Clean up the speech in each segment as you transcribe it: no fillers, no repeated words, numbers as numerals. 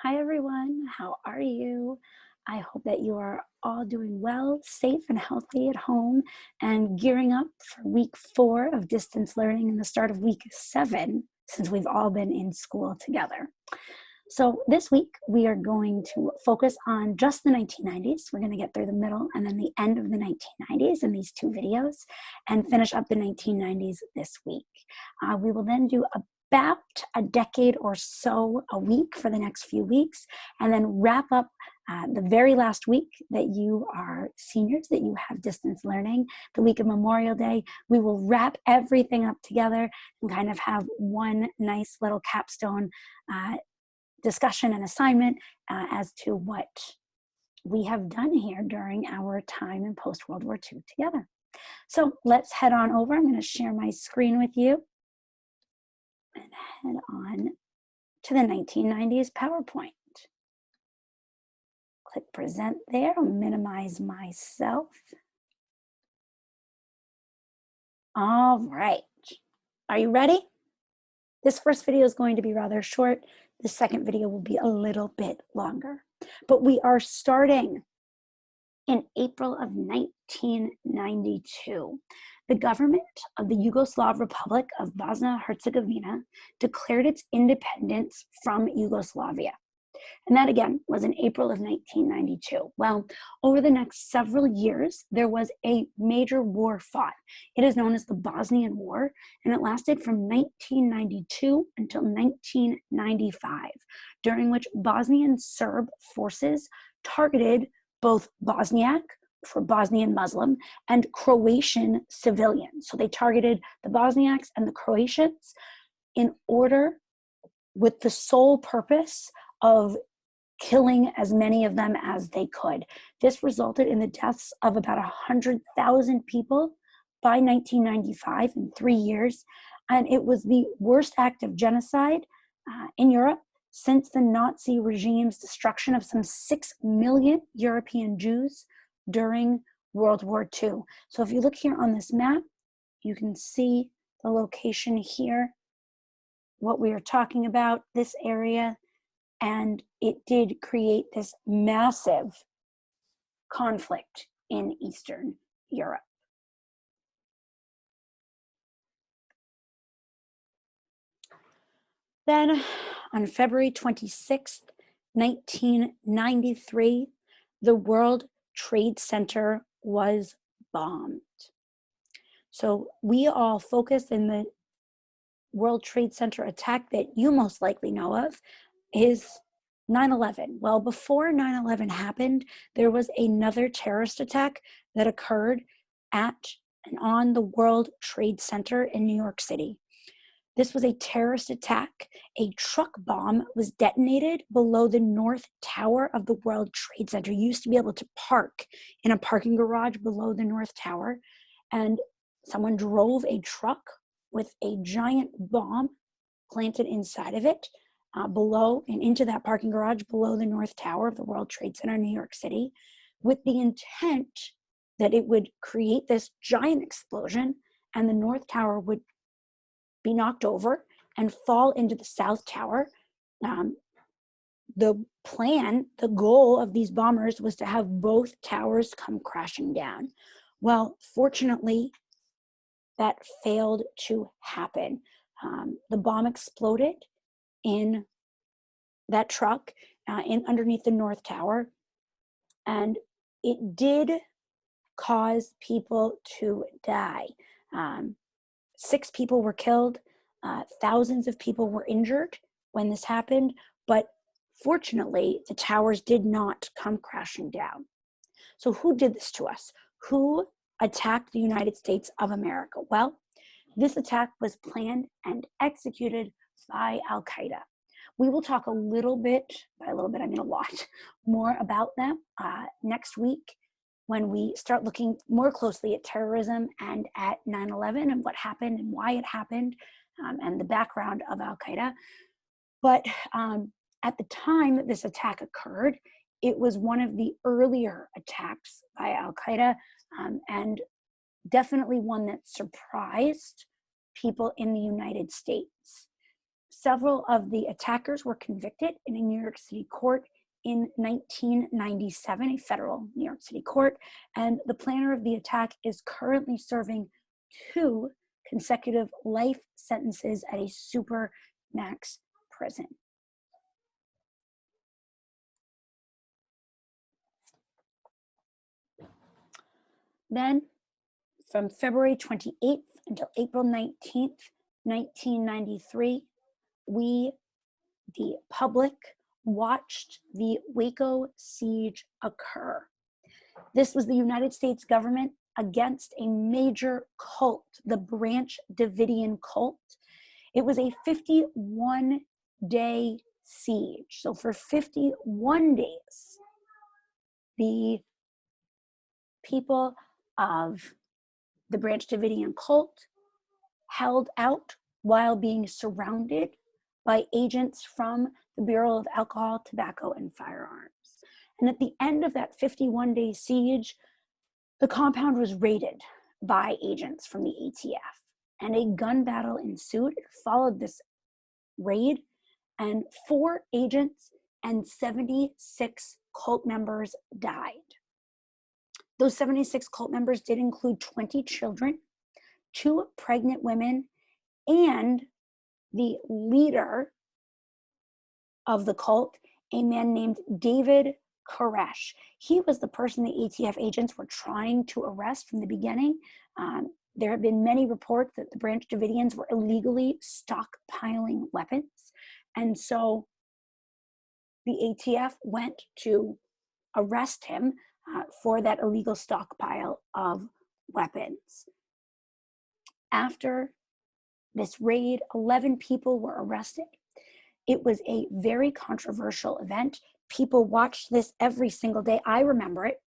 Hi everyone, how are you? I hope that you are all doing well, safe and healthy at home, and gearing up for week 4 of distance learning and the start of week 7 since we've all been in school together. So this week we are going to focus on just the 1990s. We're going to get through the middle and then the end of the 1990s in these 2 videos and finish up the 1990s this week. We will then do about a decade or so a week for the next few weeks, and then wrap up the very last week that you are seniors, that you have distance learning, the week of Memorial Day. We will wrap everything up together and kind of have one nice little capstone discussion and assignment as to what we have done here during our time in post-World War II together. So let's head on over. I'm going to share my screen with you and head on to the 1990s PowerPoint. Click present there. I'll minimize myself. All right. Are you ready? This first video is going to be rather short. The second video will be a little bit longer. But we are starting in April of 1992. The government of the Yugoslav Republic of Bosnia-Herzegovina declared its independence from Yugoslavia. And that, again, was in April of 1992. Well, over the next several years, there was a major war fought. It is known as the Bosnian War, and it lasted from 1992 until 1995, during which Bosnian Serb forces targeted both Bosniak, for Bosnian Muslim, and Croatian civilians. So they targeted the Bosniaks and the Croatians in order, with the sole purpose of killing as many of them as they could. This resulted in the deaths of about 100,000 people by 1995 in 3 years. And it was the worst act of genocide in Europe since the Nazi regime's destruction of some 6 million European Jews during World War II. So if you look here on this map, you can see the location here, what we are talking about, this area, and it did create this massive conflict in Eastern Europe. Then on February 26th, 1993, the World Trade Center was bombed. So we all focused in the World Trade Center attack that you most likely know of is 9/11. Well, before 9/11 happened, there was another terrorist attack that occurred at and on the World Trade Center in New York City. This was a terrorist attack. A truck bomb was detonated below the North Tower of the World Trade Center. You used to be able to park in a parking garage below the North Tower, and someone drove a truck with a giant bomb planted inside of it below and into that parking garage below the North Tower of the World Trade Center in New York City, with the intent that it would create this giant explosion and the North Tower would be knocked over and fall into the South Tower. The plan, the goal of these bombers was to have both towers come crashing down. Well, fortunately, that failed to happen. The bomb exploded in that truck underneath the North Tower, and it did cause people to die. 6 people were killed, thousands of people were injured when this happened, but fortunately, the towers did not come crashing down. So who did this to us? Who attacked the United States of America? Well, this attack was planned and executed by Al-Qaeda. We will talk a little bit, by a little bit I mean a lot, more about them next week when we start looking more closely at terrorism and at 9/11 and what happened and why it happened and the background of Al-Qaeda. But at the time that this attack occurred, it was one of the earlier attacks by Al-Qaeda and definitely one that surprised people in the United States. Several of the attackers were convicted in a New York City court in 1997, a federal New York City court, and the planner of the attack is currently serving 2 consecutive life sentences at a super max prison. Then, from February 28th until April 19th, 1993, we, the public, watched the Waco Siege occur. This was the United States government against a major cult, the Branch Davidian cult. It was a 51-day siege. So for 51 days, the people of the Branch Davidian cult held out while being surrounded by agents from the Bureau of Alcohol, Tobacco, and Firearms. And at the end of that 51-day siege, the compound was raided by agents from the ATF, and a gun battle ensued. It followed this raid, and 4 agents and 76 cult members died. Those 76 cult members did include 20 children, 2 pregnant women, and the leader of the cult, a man named David Koresh. He was the person the ATF agents were trying to arrest from the beginning. There have been many reports that the Branch Davidians were illegally stockpiling weapons. And so the ATF went to arrest him for that illegal stockpile of weapons. After this raid, 11 people were arrested. It was a very controversial event. People watched this every single day. I remember it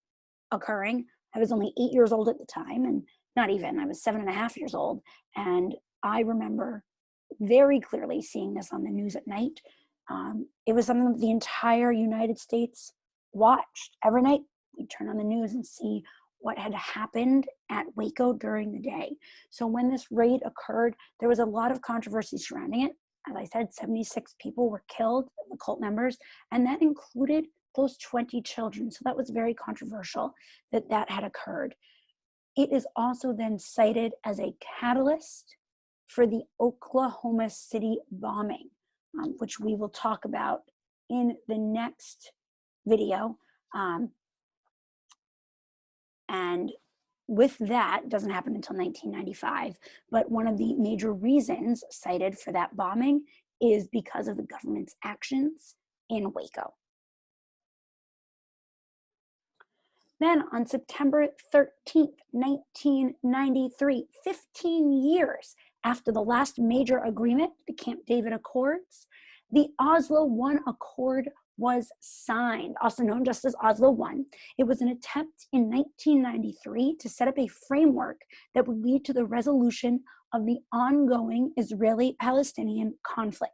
occurring. I was only 8 years old at the time, and not even, I was 7.5 years old. And I remember very clearly seeing this on the news at night. It was something that the entire United States watched. Every night we'd turn on the news and see what had happened at Waco during the day. So when this raid occurred, there was a lot of controversy surrounding it. As I said, 76 people were killed, the cult members, and that included those 20 children. So that was very controversial that that had occurred. It is also then cited as a catalyst for the Oklahoma City bombing, which we will talk about in the next video. And with that, it doesn't happen until 1995, but one of the major reasons cited for that bombing is because of the government's actions in Waco. Then on September 13th, 1993, 15 years after the last major agreement, the Camp David Accords, the Oslo Accord was signed, also known just as Oslo I. It was an attempt in 1993 to set up a framework that would lead to the resolution of the ongoing Israeli-Palestinian conflict.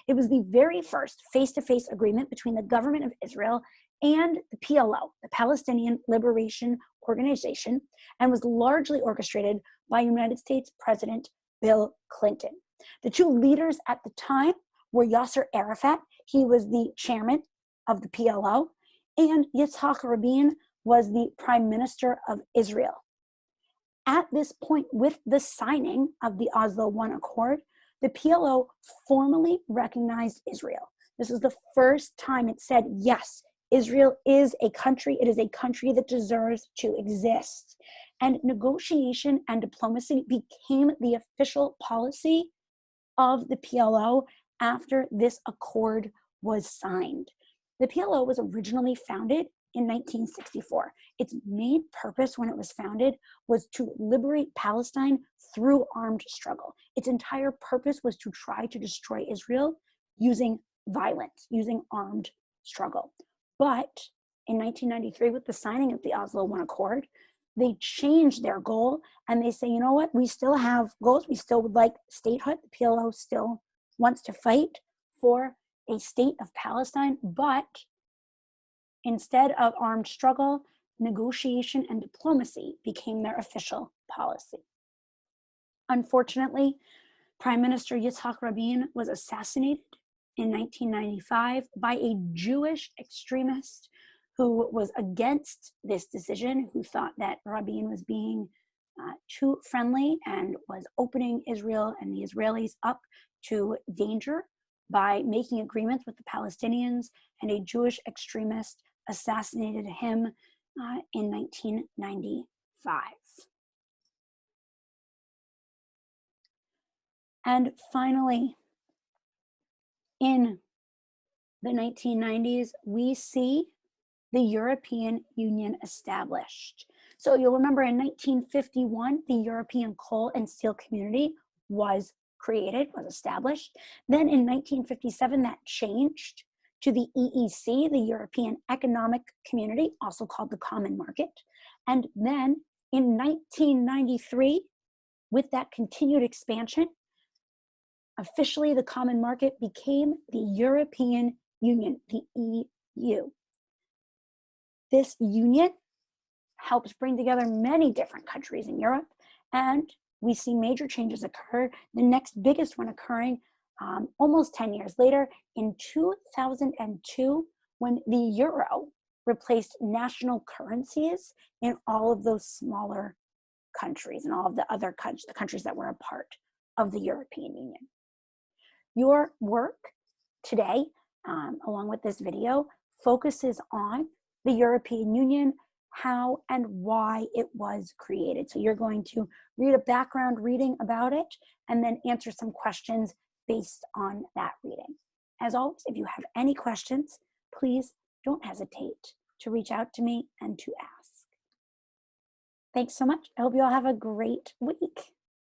It was the very first face-to-face agreement between the government of Israel and the PLO, the Palestinian Liberation Organization, and was largely orchestrated by United States President Bill Clinton. The 2 leaders at the time were Yasser Arafat. He was the chairman of the PLO, and Yitzhak Rabin was the prime minister of Israel. At this point, with the signing of the Oslo I Accord, the PLO formally recognized Israel. This is the first time it said, yes, Israel is a country. It is a country that deserves to exist. And negotiation and diplomacy became the official policy of the PLO after this accord was signed. The PLO was originally founded in 1964. Its main purpose when it was founded was to liberate Palestine through armed struggle. Its entire purpose was to try to destroy Israel using violence, using armed struggle. But in 1993, with the signing of the Oslo I Accord, they changed their goal and they say, you know what, we still have goals. We still would like statehood. The PLO still wants to fight for a state of Palestine, but instead of armed struggle, negotiation and diplomacy became their official policy. Unfortunately, Prime Minister Yitzhak Rabin was assassinated in 1995 by a Jewish extremist who was against this decision, who thought that Rabin was being too friendly and was opening Israel and the Israelis up to danger by making agreements with the Palestinians, and a Jewish extremist assassinated him in 1995. And finally, in the 1990s, we see the European Union established. So you'll remember in 1951, the European Coal and Steel Community was created, was established. Then in 1957, that changed to the EEC, the European Economic Community, also called the Common Market. And then in 1993, with that continued expansion, officially the Common Market became the European Union, the EU. This union helps bring together many different countries in Europe, and we see major changes occur. The next biggest one occurring almost 10 years later in 2002, when the euro replaced national currencies in all of those smaller countries and all of the other countries that were a part of the European Union. Your work today, along with this video, focuses on the European Union, how and why it was created. So you're going to read a background reading about it and then answer some questions based on that reading. As always, if you have any questions, please don't hesitate to reach out to me and to ask. Thanks so much. I hope you all have a great week.